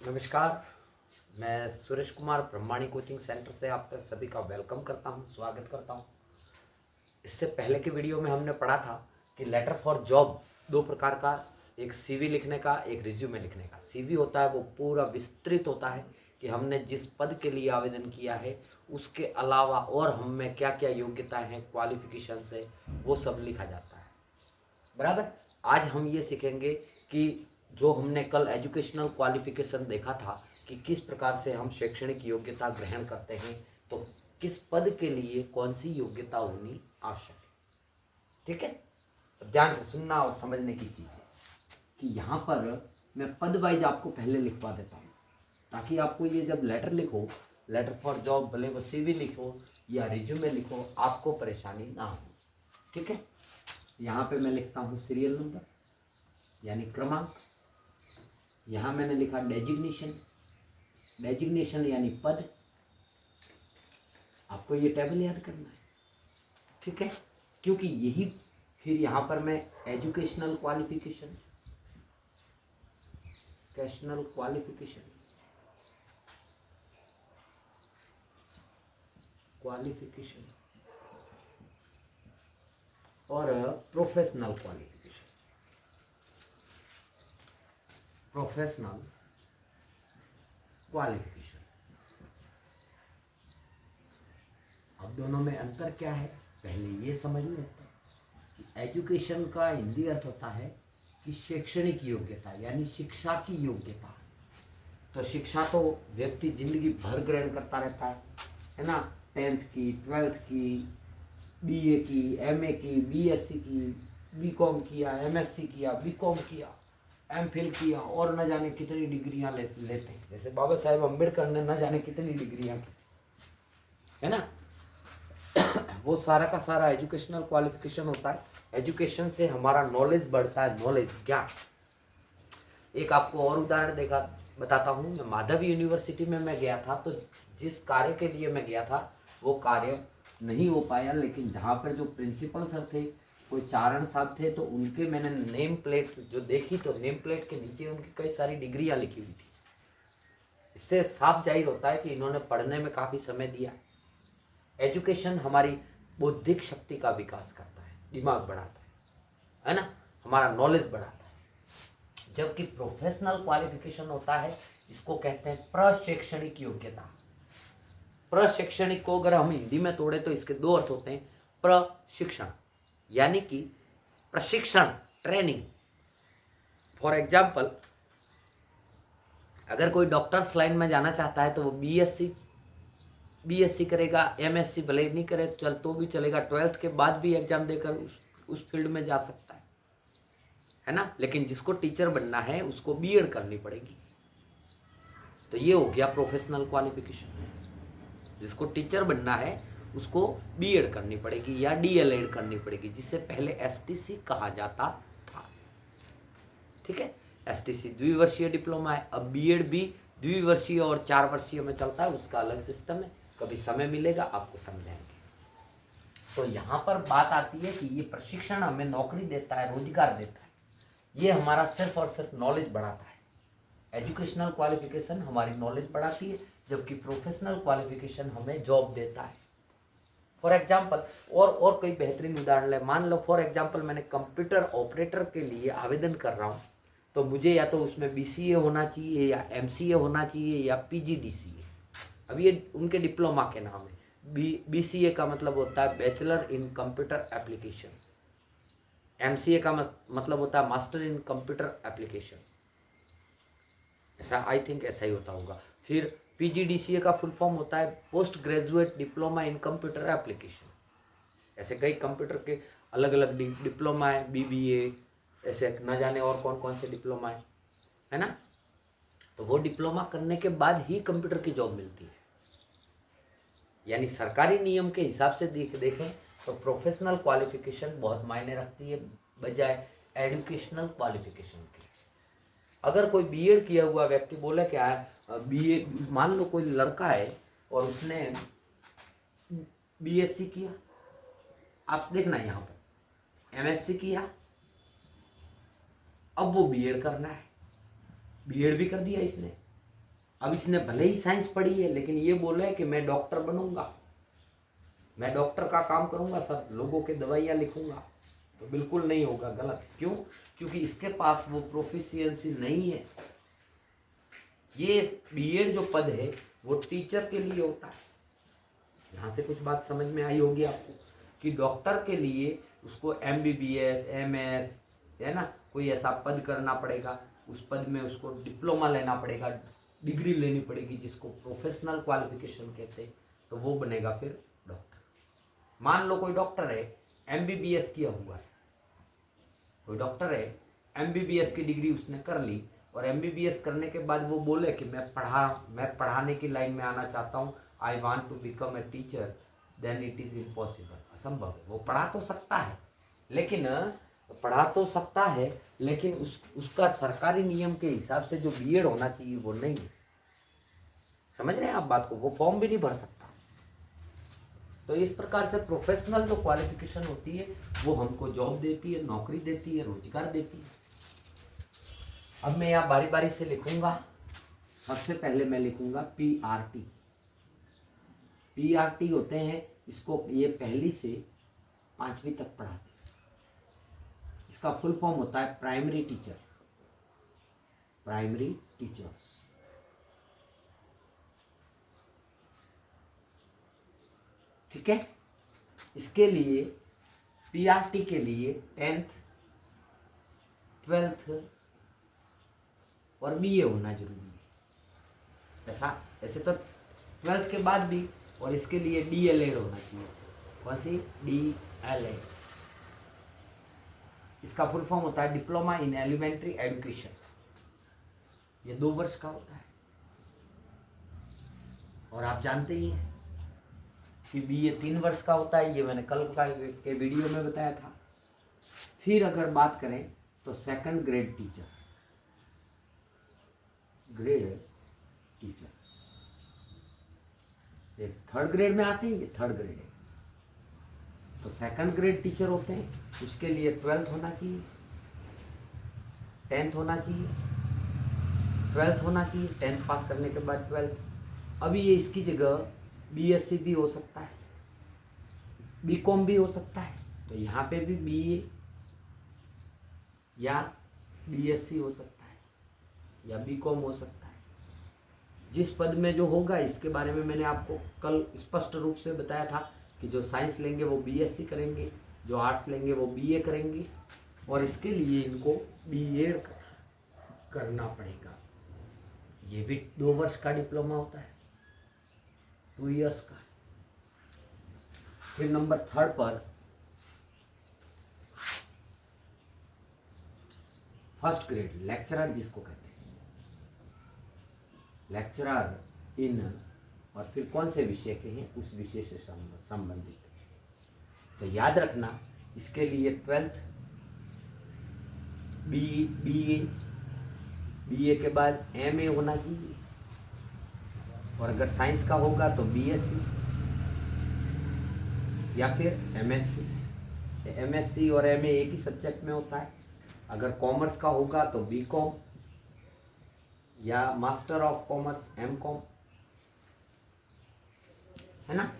नमस्कार। मैं Suresh Kumar Brahmani coaching centre से आपका सभी का वेलकम करता हूं, स्वागत करता हूं। इससे पहले के वीडियो में हमने पढ़ा था कि लेटर फॉर जॉब दो प्रकार का, एक सीवी लिखने का, एक रिज्यूमे लिखने का। सीवी होता है वो पूरा विस्तृत होता है कि हमने जिस पद के लिए आवेदन किया है उसके अलावा और हम में क्या क्या योग्यताएँ हैं, क्वालिफिकेशन है, वो सब लिखा जाता है। बराबर। आज हम ये सीखेंगे कि जो हमने कल एजुकेशनल क्वालिफिकेशन देखा था कि किस प्रकार से हम शैक्षणिक योग्यता ग्रहण करते हैं, तो किस पद के लिए कौन सी योग्यता होनी आवश्यक है। ठीक है, तो ध्यान से सुनना और समझने की चीज़ है कि यहाँ पर मैं पद वाइज आपको पहले लिखवा देता हूँ, ताकि आपको ये जब लेटर लिखो, लेटर फॉर जॉब, भले वो सीवी लिखो या रिज्यूमे लिखो, आपको परेशानी ना हो। ठीक है, यहाँ पे मैं लिखता हूँ सीरियल नंबर यानी क्रमांक। यहाँ मैंने लिखा डेजिग्नेशन, डेजिग्नेशन यानी पद। आपको ये टेबल याद करना है, ठीक है, क्योंकि यही फिर यहाँ पर मैं एजुकेशनल क्वालिफिकेशन, कैशनल क्वालिफिकेशन, क्वालिफिकेशन और प्रोफेशनल क्वालिफिकेशन, प्रोफेशनल क्वालिफिकेशन। अब दोनों में अंतर क्या है पहले ये समझ लेते हैं कि एजुकेशन का हिंदी अर्थ होता है कि शैक्षणिक योग्यता यानी शिक्षा की योग्यता। तो शिक्षा तो व्यक्ति जिंदगी भर ग्रहण करता रहता है ना। 10th की, 12th की, बीए की, एमए की, बीएससी की, बीकॉम किया, एमएससी किया, बीकॉम किया, एमफिल किया और न जाने कितनी डिग्रियां लेते हैं। जैसे बाबा साहेब अम्बेडकर ने न जाने कितनी डिग्रियां की, है ना। वो सारा का सारा एजुकेशनल क्वालिफिकेशन होता है। एजुकेशन से हमारा नॉलेज बढ़ता है। नॉलेज क्या, एक आपको और उदाहरण बताता हूँ। मैं माधव यूनिवर्सिटी में मैं गया था, तो जिस कार्य के लिए मैं गया था वो कार्य नहीं हो पाया, लेकिन जहाँ पर जो प्रिंसिपल सर थे, कोई चारण साहब थे, तो उनके मैंने नेम प्लेट जो देखी, तो नेम प्लेट के नीचे उनकी कई सारी डिग्रियाँ लिखी हुई थी। इससे साफ जाहिर होता है कि इन्होंने पढ़ने में काफ़ी समय दिया। एजुकेशन हमारी बौद्धिक शक्ति का विकास करता है, दिमाग बढ़ाता है ना, हमारा नॉलेज बढ़ाता है। जबकि प्रोफेशनल क्वालिफिकेशन होता है, इसको कहते हैं प्रशैक्षणिक योग्यता। प्रशैक्षणिक को अगर हम हिंदी में तोड़े तो इसके दो अर्थ होते हैं। प्रशिक्षण यानी कि प्रशिक्षण, ट्रेनिंग। फॉर एग्जाम्पल, अगर कोई डॉक्टर्स लाइन में जाना चाहता है तो वो बीएससी करेगा, एमएससी भले नहीं करे चल तो भी चलेगा, 12th के बाद भी एग्जाम देकर उस फील्ड में जा सकता है ना। लेकिन जिसको टीचर बनना है उसको बीएड करनी पड़ेगी। तो ये हो गया प्रोफेशनल क्वालिफिकेशन। जिसको टीचर बनना है उसको बीएड करनी पड़ेगी या डीएलएड करनी पड़ेगी, जिसे पहले एसटीसी कहा जाता था। ठीक है, एसटीसी द्विवर्षीय डिप्लोमा है। अब बीएड भी द्विवर्षीय और 4 वर्षीय में चलता है, उसका अलग सिस्टम है। कभी समय मिलेगा आपको समझाएंगे। तो यहाँ पर बात आती है कि ये प्रशिक्षण हमें नौकरी देता है, रोजगार देता है। ये हमारा सिर्फ और सिर्फ नॉलेज बढ़ाता है। एजुकेशनल क्वालिफिकेशन हमारी नॉलेज बढ़ाती है, जबकि प्रोफेशनल क्वालिफिकेशन हमें जॉब देता है। फॉर एग्जाम्पल, और कोई बेहतरीन उदाहरण ले, मान लो फॉर एग्जाम्पल मैंने कंप्यूटर ऑपरेटर के लिए आवेदन कर रहा हूँ, तो मुझे या तो उसमें बीसीए होना चाहिए या एमसीए होना चाहिए या पीजीडीसीए। अब ये उनके डिप्लोमा के नाम है। बीसीए का मतलब होता है bachelor in computer application, MCA का मतलब होता है मास्टर इन कंप्यूटर एप्लीकेशन। ऐसा आई थिंक ऐसा ही होता होगा। फिर पीजीडीसीए का फुल फॉर्म होता है post graduate diploma in computer application. ऐसे कई कंप्यूटर के अलग अलग डिप्लोमा है, बीबीए, ऐसे न जाने और कौन कौन से डिप्लोमा है ना। तो वो डिप्लोमा करने के बाद ही कंप्यूटर की जॉब मिलती है। यानी सरकारी नियम के हिसाब से देखें तो प्रोफेशनल क्वालिफिकेशन बहुत मायने रखती है बजाय एजुकेशनल क्वालिफिकेशन के। अगर कोई बीएड किया हुआ व्यक्ति बोले क्या है, बीए, मान लो कोई लड़का है और उसने बीएससी किया, आप देखना यहाँ पर एमएससी किया, अब वो बीएड करना है, बीएड भी कर दिया इसने, अब इसने भले ही साइंस पढ़ी है लेकिन ये बोला है कि मैं डॉक्टर बनूंगा, मैं डॉक्टर का काम करूंगा, सब लोगों के दवाइयाँ लिखूंगा, तो बिल्कुल नहीं होगा, गलत। क्यों? क्योंकि इसके पास वो प्रोफिशिएंसी नहीं है। ये बीएड जो पद है वो टीचर के लिए होता है। यहाँ से कुछ बात समझ में आई होगी आपको कि डॉक्टर के लिए उसको एमबीबीएस, एमएस, है ना, कोई ऐसा पद करना पड़ेगा, उस पद में उसको डिप्लोमा लेना पड़ेगा, डिग्री लेनी पड़ेगी, जिसको प्रोफेशनल क्वालिफिकेशन कहते हैं, तो वो बनेगा फिर डॉक्टर। मान लो कोई डॉक्टर है, एमबीबीएस किया हुआ है, कोई डॉक्टर है, एमबीबीएस की डिग्री उसने कर ली, और एमबीबीएस करने के बाद वो बोले कि मैं पढ़ाने की लाइन में आना चाहता हूँ, I want to become a teacher, then it is impossible, असंभव है। वो पढ़ा तो सकता है लेकिन उसका सरकारी नियम के हिसाब से जो बीएड होना चाहिए वो नहीं है। समझ रहे हैं आप बात को? वो फॉर्म भी नहीं भर सकता। तो इस प्रकार से प्रोफेशनल जो क्वालिफिकेशन होती है वो हमको जॉब देती है, नौकरी देती है, रोजगार देती है। अब मैं यहाँ बारी बारी से लिखूंगा। सबसे पहले मैं लिखूंगा पीआरटी। पीआरटी होते हैं, इसको ये पहली से 5वीं तक पढ़ाते हैं। इसका फुल फॉर्म होता है प्राइमरी टीचर, प्राइमरी टीचर्स। ठीक है। इसके लिए पीआरटी के लिए 10th, 12th और बीए होना जरूरी है। ऐसे तो 12th के बाद भी, और इसके लिए डीएलएड होना चाहिए। कौन सी? डीएलएड। इसका फुल फॉर्म होता है डिप्लोमा इन एलिमेंट्री एजुकेशन। ये 2 वर्ष का होता है, और आप जानते ही हैं कि बीए 3 वर्ष का होता है। ये मैंने कल के वीडियो में बताया था। फिर अगर बात करें तो सेकंड ग्रेड टीचर, ये 3rd ग्रेड में आते हैं, ये 3rd ग्रेड है। तो सेकंड ग्रेड टीचर होते हैं, उसके लिए 12th होना चाहिए, 10th होना चाहिए, 12th होना चाहिए, 10th पास करने के बाद 12th। अभी ये इसकी जगह बीएससी भी हो सकता है, बीकॉम भी हो सकता है, तो यहाँ पे भी बीए या बीएससी हो सकता है या बीकॉम हो सकता है। जिस पद में जो होगा इसके बारे में मैंने आपको कल स्पष्ट रूप से बताया था कि जो साइंस लेंगे वो बीएससी करेंगे, जो आर्ट्स लेंगे वो बीए करेंगे, और इसके लिए इनको बीएड करना पड़ेगा। ये भी 2 वर्ष का डिप्लोमा होता है, 2 इयर्स का। फिर नंबर 3rd पर फर्स्ट ग्रेड लेक्चरर, जिसको कहते हैं लेक्चरर इन, और फिर कौन से विषय के हैं, उस विषय से संबंधित। तो याद रखना, इसके लिए 12th, बीए के बाद एमए होना चाहिए, और अगर साइंस का होगा तो बीएससी या फिर एमएससी। एमएससी और एमए एक ही सब्जेक्ट में होता है। अगर कॉमर्स का होगा तो बीकॉम या मास्टर ऑफ कॉमर्स, एमकॉम, है ना।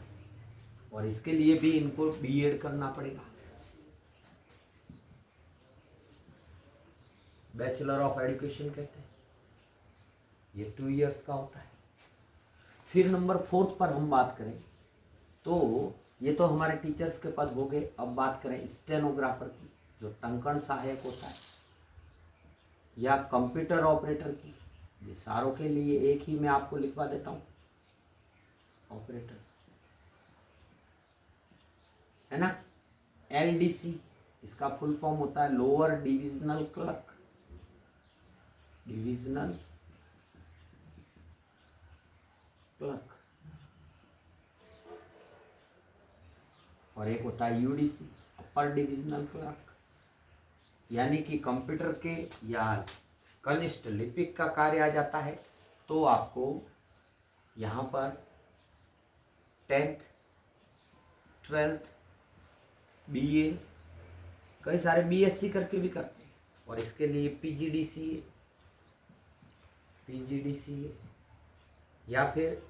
और इसके लिए भी इनको बीएड करना पड़ेगा। बैचलर ऑफ एजुकेशन कहते हैं, ये 2 इयर्स का होता है। फिर नंबर 4th पर हम बात करें तो ये तो हमारे टीचर्स के पद हो गए। अब बात करें स्टेनोग्राफर की, जो टंकण सहायक होता है, या कंप्यूटर ऑपरेटर की। ये सारों के लिए एक ही मैं आपको लिखवा देता हूँ, ऑपरेटर, है ना। एलडीसी, इसका फुल फॉर्म होता है lower divisional clerk, divisional clerk. और एक होता है यूडीसी, अपर डिविजनल क्लर्क। यानी कि कंप्यूटर के या कनिष्ठ लिपिक का कार्य आ जाता है, तो आपको यहाँ पर 10th, 12th, बीए, कई सारे बीएससी करके भी करते हैं, और इसके लिए पीजीडीसी है, या फिर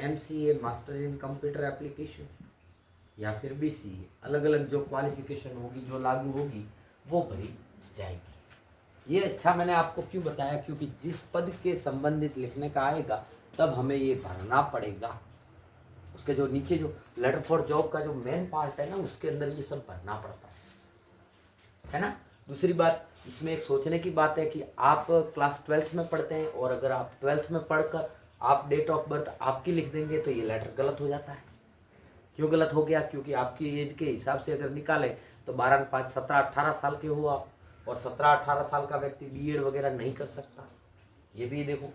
MCA master in computer application, या फिर BCA, अलग अलग जो क्वालिफिकेशन होगी, जो लागू होगी, वो भरी जाएगी। ये अच्छा मैंने आपको क्यों बताया, क्योंकि जिस पद के संबंधित लिखने का आएगा तब हमें ये भरना पड़ेगा। उसके जो नीचे जो लेटर फॉर जॉब का जो मेन पार्ट है ना, उसके अंदर ये सब भरना पड़ता है ना। दूसरी बात इसमें एक सोचने की बात है कि आप क्लास 12th में पढ़ते हैं, और अगर आप 12th में पढ़कर आप डेट ऑफ बर्थ आपकी लिख देंगे तो ये लेटर गलत हो जाता है। क्यों गलत हो गया? क्योंकि आपकी एज के हिसाब से अगर निकालें तो 12 में 5 17-18 साल के हो आप, और 17-18 साल का व्यक्ति BEd वगैरह नहीं कर सकता। ये भी देखो,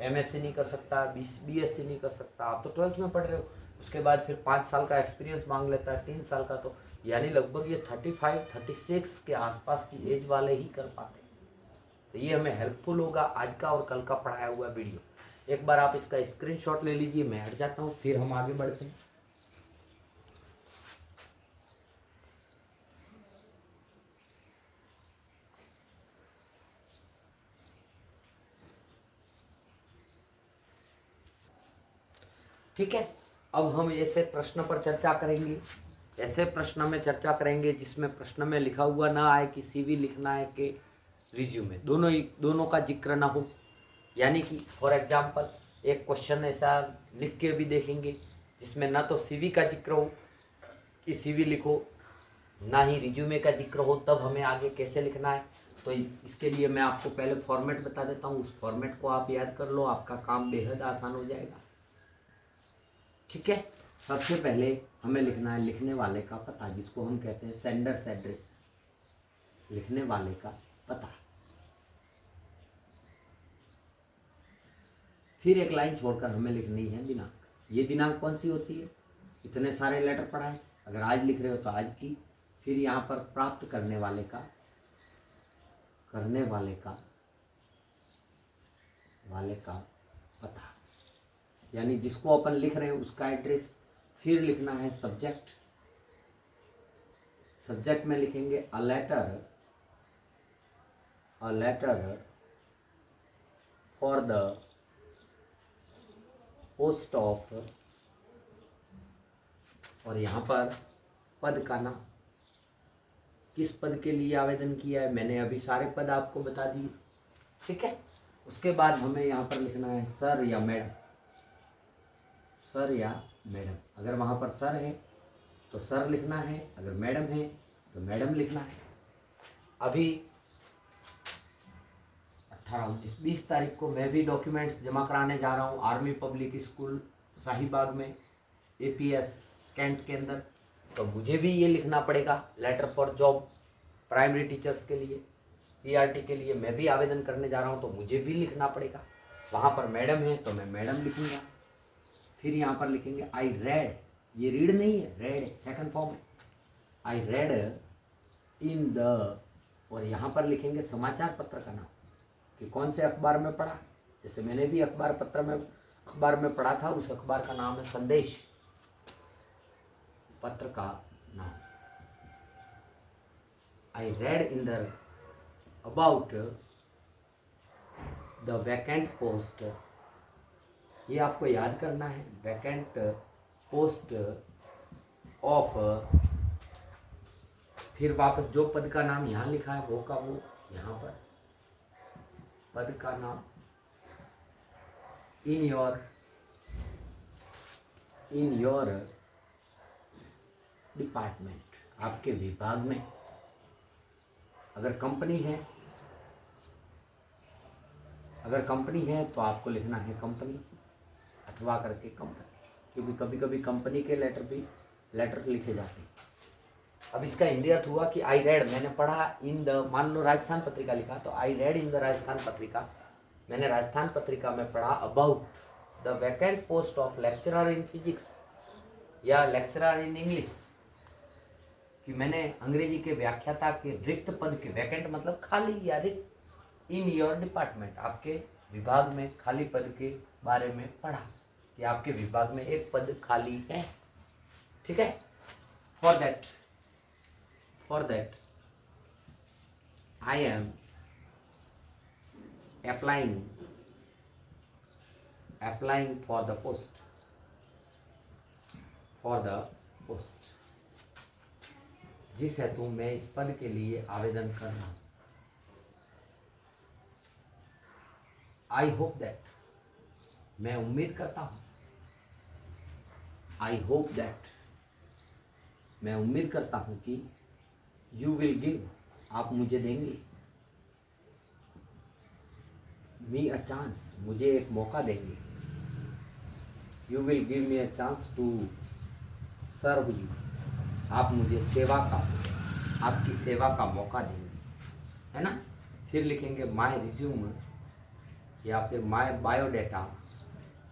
MSc नहीं कर सकता, BSc नहीं कर सकता। आप तो 12th में पढ़ रहे हो, उसके बाद फिर 5 साल का एक्सपीरियंस मांग लेता है, 3 साल का, तो यानी लगभग ये 35-36 के आसपास की एज वाले ही कर पाते हैं। तो ये हमें हेल्पफुल होगा आज का और कल का पढ़ाया हुआ वीडियो। एक बार आप इसका स्क्रीनशॉट ले लीजिए, मैं हट जाता हूँ, फिर हम आगे बढ़ते हैं। ठीक है, अब हम ऐसे प्रश्न पर चर्चा करेंगे। ऐसे प्रश्न में चर्चा करेंगे जिसमें प्रश्न में लिखा हुआ ना आए कि CV लिखना है कि रिज्यूमे, दोनों का जिक्र ना हो। यानी कि फॉर एग्जांपल एक क्वेश्चन ऐसा लिख के भी देखेंगे जिसमें ना तो CV का जिक्र हो कि CV लिखो, ना ही रिज्यूमे का जिक्र हो, तब हमें आगे कैसे लिखना है। तो इसके लिए मैं आपको पहले फॉर्मेट बता देता हूँ, उस फॉर्मेट को आप याद कर लो, आपका काम बेहद आसान हो जाएगा। ठीक है, सबसे पहले हमें लिखना है लिखने वाले का पता, जिसको हम कहते हैं सेंडर्स एड्रेस, लिखने वाले का पता। फिर एक लाइन छोड़कर हमें लिखनी है दिनांक। ये दिनांक कौन सी होती है? इतने सारे लेटर पढ़ाए, अगर आज लिख रहे हो तो आज की। फिर यहाँ पर प्राप्त करने वाले का पता, यानी जिसको अपन लिख रहे हैं उसका एड्रेस। फिर लिखना है सब्जेक्ट। सब्जेक्ट में लिखेंगे a letter for the post of, और यहाँ पर पद का नाम, किस पद के लिए आवेदन किया है। मैंने अभी सारे पद आपको बता दिए। ठीक है, उसके बाद हमें यहाँ पर लिखना है सर या मैडम। अगर वहाँ पर सर है तो सर लिखना है, अगर मैडम है तो मैडम लिखना है। अभी 18, 19, 20 तारीख को मैं भी डॉक्यूमेंट्स जमा कराने जा रहा हूँ आर्मी पब्लिक स्कूल शाहीबाग में, APS कैंट के अंदर। तो मुझे भी ये लिखना पड़ेगा, letter for job primary teachers के लिए, PRT के लिए मैं भी आवेदन करने जा रहा हूँ, तो मुझे भी लिखना पड़ेगा। वहाँ पर मैडम है तो मैं मैडम लिखूँगा। फिर यहाँ पर लिखेंगे आई रेड, ये रीड नहीं है, रेड है, सेकंड फॉर्म है। आई रेड इन द, और यहाँ पर लिखेंगे समाचार पत्र का नाम कि कौन से अखबार में पढ़ा। जैसे मैंने भी अखबार में पढ़ा था, उस अखबार का नाम है संदेश, पत्र का नाम। I read in the about the vacant post, ये आपको याद करना है, वैकेंट पोस्ट ऑफ, फिर वापस जो पद का नाम यहाँ लिखा है वो का वो यहाँ पर पद का नाम इन योर डिपार्टमेंट, आपके विभाग में। अगर कंपनी है तो आपको लिखना है कंपनी, अथवा करके कंपनी, क्योंकि कभी कभी कंपनी के लेटर लिखे जाते हैं। अब इसका हिंदी अर्थ हुआ कि आई रेड, मैंने पढ़ा इन द, मान लो राजस्थान पत्रिका लिखा तो I read in the Rajasthan Patrika, मैंने राजस्थान पत्रिका में पढ़ा about the vacant post of lecturer in physics या लेक्चरर इन इंग्लिश, कि मैंने अंग्रेजी के व्याख्याता के रिक्त पद के, वैकेंट मतलब खाली या रिक्त, इन योर डिपार्टमेंट, आपके विभाग में खाली पद के बारे में पढ़ा कि आपके विभाग में एक पद खाली है। ठीक है, for that I am applying applying for the post, जिस हेतु मैं इस पद के लिए आवेदन कर रहा हूँ। आई होप दैट, मैं उम्मीद करता हूँ। आई होप दैट, मैं उम्मीद करता हूँ कि यू विल गिव, आप मुझे देंगे, मी अ चांस, मुझे एक मौका देंगे, you will give me a chance to serve you, आप मुझे सेवा का, आपकी सेवा का मौका देंगे, है ना। फिर लिखेंगे माय रिज्यूम या फिर my biodata,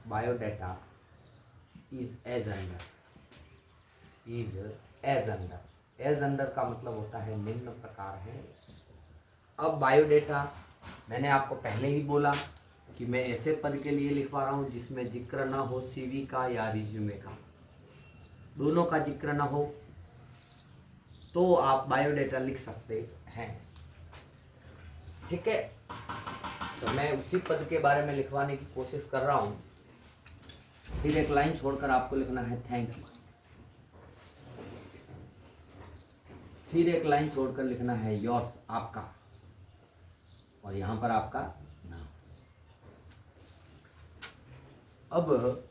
biodata is as under, is as under, as under का मतलब होता है निम्न प्रकार है। अब बायोडाटा मैंने आपको पहले ही बोला कि मैं ऐसे पद के लिए लिखवा रहा हूँ जिसमें जिक्र ना हो सीवी का या रिज्यूमे का, दोनों का जिक्र ना हो तो आप बायोडाटा लिख सकते हैं, ठीक है। तो मैं उसी पद के बारे में लिखवाने की कोशिश कर रहा हूँ। फिर एक लाइन छोड़कर आपको लिखना है थैंक यू, फिर एक लाइन छोड़कर लिखना है योर्स, आपका, और यहाँ पर आपका नाम। अब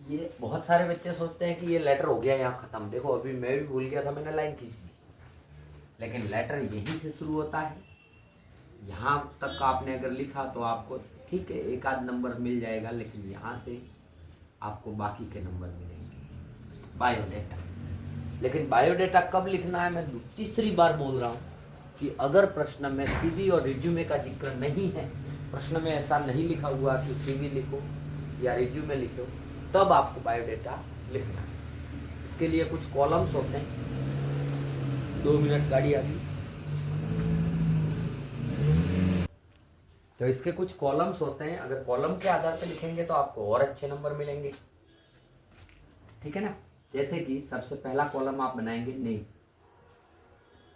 ये बहुत सारे बच्चे सोचते हैं कि ये लेटर हो गया यहाँ ख़त्म। देखो अभी मैं भी भूल गया था, मैंने लाइन खींच दी, लेकिन लेटर यहीं से शुरू होता है। यहाँ तक आपने अगर लिखा तो आपको ठीक है एक आध नंबर मिल जाएगा, लेकिन यहाँ से आपको बाकी के नंबर मिलेंगे। बायोडाटा, लेकिन बायोडाटा कब लिखना है, मैं तीसरी बार बोल रहा हूँ कि अगर प्रश्न में सीवी और रिज्यूमे का जिक्र नहीं है, प्रश्न में ऐसा नहीं लिखा हुआ कि सीवी लिखो या रिज्यूमे लिखो, तब आपको बायोडाटा लिखना है। इसके लिए कुछ कॉलम्स होते हैं। 2 मिनट गाड़ी आ गई। तो इसके कुछ कॉलम्स होते हैं, अगर कॉलम के आधार पर लिखेंगे तो आपको और अच्छे नंबर मिलेंगे, ठीक है ना। जैसे कि सबसे पहला कॉलम आप बनाएंगे नेम,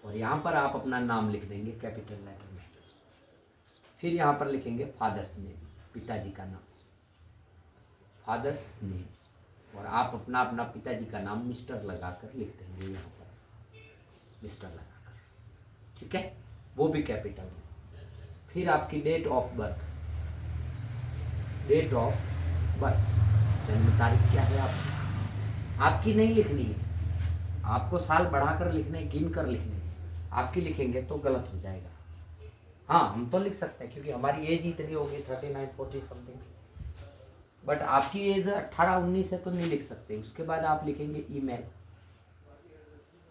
और यहाँ पर आप अपना नाम लिख देंगे कैपिटल लेटर में। फिर यहाँ पर लिखेंगे फादर्स नेम, पिताजी का नाम, फादर्स नेम, और आप अपना अपना पिताजी का नाम मिस्टर लगाकर लिख देंगे यहाँ पर, मिस्टर लगाकर, ठीक है, वो भी कैपिटल में। फिर आपकी date of birth, date of birth, जन्म तारीख क्या है आपकी नहीं लिखनी है, आपको साल बढ़ाकर लिखने, गिन कर लिखने, आपकी लिखेंगे तो गलत हो जाएगा। हाँ हम तो लिख सकते हैं क्योंकि हमारी एज ही इतनी होगी 39 40 समथिंग, बट आपकी एज 18 19 है तो नहीं लिख सकते। उसके बाद आप लिखेंगे ईमेल,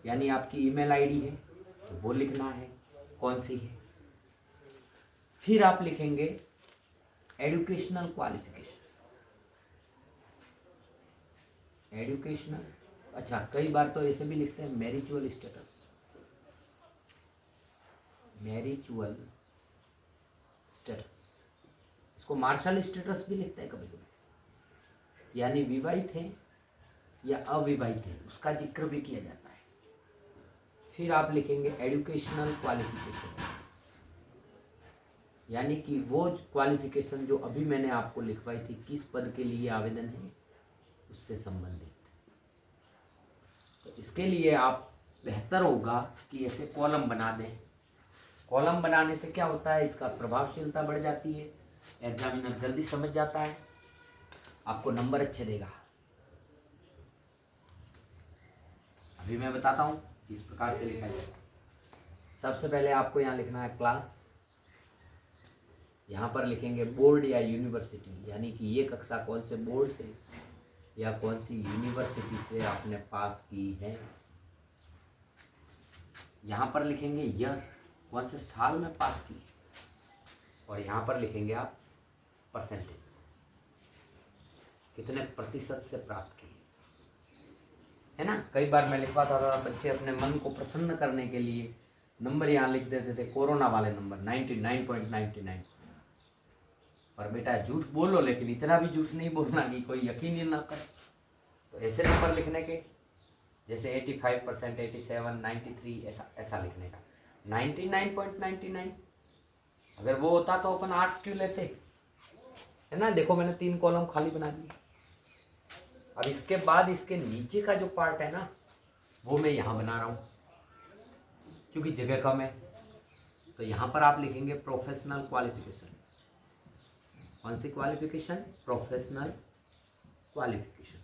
यानी आपकी ईमेल आईडी है तो वो लिखना है कौन सी है। फिर आप लिखेंगे एजुकेशनल क्वालिफिकेशन, एजुकेशनल, अच्छा कई बार तो ऐसे भी लिखते हैं मैरिजुअल स्टेटस, मैरिजुअल स्टेटस, इसको मार्शल स्टेटस भी लिखते हैं कभी कभी, यानी विवाहित है या अविवाहित है उसका जिक्र भी किया जाता है। फिर आप लिखेंगे एजुकेशनल क्वालिफिकेशन, यानी कि वो क्वालिफिकेशन जो अभी मैंने आपको लिखवाई थी किस पद के लिए आवेदन है उससे संबंधित। तो इसके लिए आप बेहतर होगा कि ऐसे कॉलम बना दें। कॉलम बनाने से क्या होता है, इसका प्रभावशीलता बढ़ जाती है, एग्जामिनर जल्दी समझ जाता है, आपको नंबर अच्छे देगा। अभी मैं बताता हूँ किस प्रकार से लिखा जाए। सबसे पहले आपको यहाँ लिखना है क्लास, यहाँ पर लिखेंगे बोर्ड या यूनिवर्सिटी, यानी कि ये कक्षा कौन से बोर्ड से या कौन सी यूनिवर्सिटी से आपने पास की है। यहाँ पर लिखेंगे ईयर, कौन से साल में पास की, और यहाँ पर लिखेंगे आप परसेंटेज, कितने प्रतिशत से प्राप्त की है ना। कई बार मैं लिखवाता था बच्चे अपने मन को प्रसन्न करने के लिए नंबर यहाँ लिख देते थे, कोरोना वाले नंबर 99.99, पर बेटा झूठ बोलो लेकिन इतना भी झूठ नहीं बोलना कि कोई यकीन ही ना करे। तो ऐसे नंबर लिखने के, जैसे 85%, 87, 93, ऐसा लिखने का। 99.99 अगर वो होता तो अपन आर्ट्स क्यों लेते, है ना। देखो मैंने 3 कॉलम खाली बना दिए। अब इसके बाद इसके नीचे का जो पार्ट है ना वो मैं यहाँ बना रहा हूँ क्योंकि जगह कम है। तो यहाँ पर आप लिखेंगे प्रोफेशनल क्वालिफिकेशन। कौन सी क्वालिफिकेशन? Professional qualification.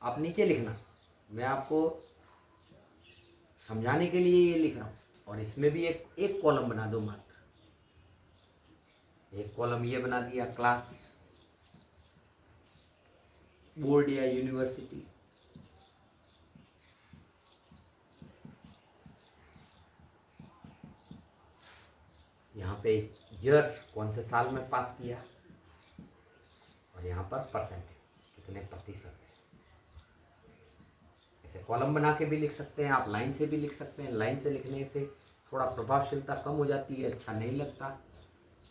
आप नीचे लिखना, मैं आपको समझाने के लिए ये लिख रहा हूँ। और इसमें भी एक कॉलम बना दो मात्र। एक कॉलम ये बना दिया, क्लास, बोर्ड या यूनिवर्सिटी। यहाँ पे ईयर, कौन से साल में पास किया, और यहाँ पर परसेंटेज, कितने प्रतिशत है। ऐसे कॉलम बना के भी लिख सकते हैं आप, लाइन से भी लिख सकते हैं। लाइन से लिखने से थोड़ा प्रभावशीलता कम हो जाती है, अच्छा नहीं लगता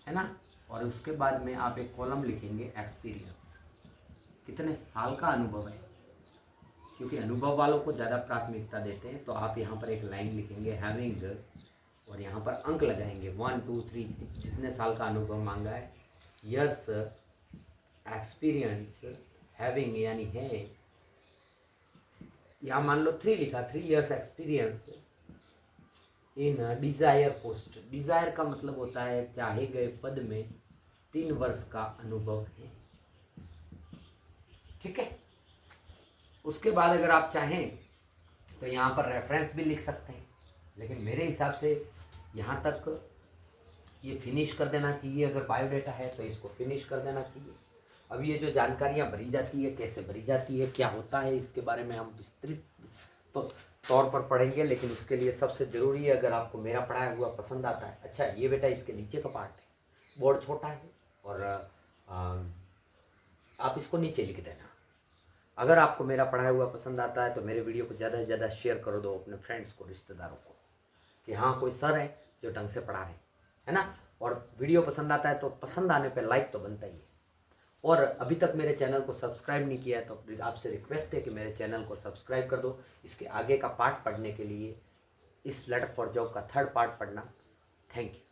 है ना। और उसके बाद में आप एक कॉलम लिखेंगे एक्सपीरियंस, कितने साल का अनुभव है, क्योंकि अनुभव वालों को ज़्यादा प्राथमिकता देते हैं। तो आप यहाँ पर एक लाइन लिखेंगे हैविंग, और यहाँ पर अंक लगाएंगे 1 2 3, जितने साल का अनुभव मांगा है। यस एक्सपीरियंस हैविंग यानी है, यहाँ मान लो 3 लिखा, 3 years experience in desire post. Desire का मतलब होता है चाहे गए पद में 3 वर्ष का अनुभव है, ठीक है। उसके बाद अगर आप चाहें तो यहाँ पर रेफरेंस भी लिख सकते हैं, लेकिन मेरे हिसाब से यहाँ तक ये फिनिश कर देना चाहिए। अगर बायोडाटा है तो इसको फिनिश कर देना चाहिए। अब ये जो जानकारियाँ भरी जाती है, कैसे भरी जाती है, क्या होता है, इसके बारे में हम विस्तृत तो तौर पर पढ़ेंगे। लेकिन उसके लिए सबसे ज़रूरी है, अगर आपको मेरा पढ़ाया हुआ पसंद आता है। अच्छा ये बेटा इसके नीचे का पार्ट है, बोर्ड छोटा है और आप इसको नीचे लिख देना। अगर आपको मेरा पढ़ाया हुआ पसंद आता है तो मेरे वीडियो को ज़्यादा से ज़्यादा शेयर कर दो अपने फ्रेंड्स को, रिश्तेदारों को, कि हाँ कोई सर है जो ढंग से पढ़ा रहे हैं, है ना। और वीडियो पसंद आता है तो पसंद आने पे लाइक तो बनता ही है। और अभी तक मेरे चैनल को सब्सक्राइब नहीं किया है तो आपसे रिक्वेस्ट है कि मेरे चैनल को सब्सक्राइब कर दो। इसके आगे का पार्ट पढ़ने के लिए इस लेटर फॉर जॉब का 3rd पार्ट पढ़ना। Thank you.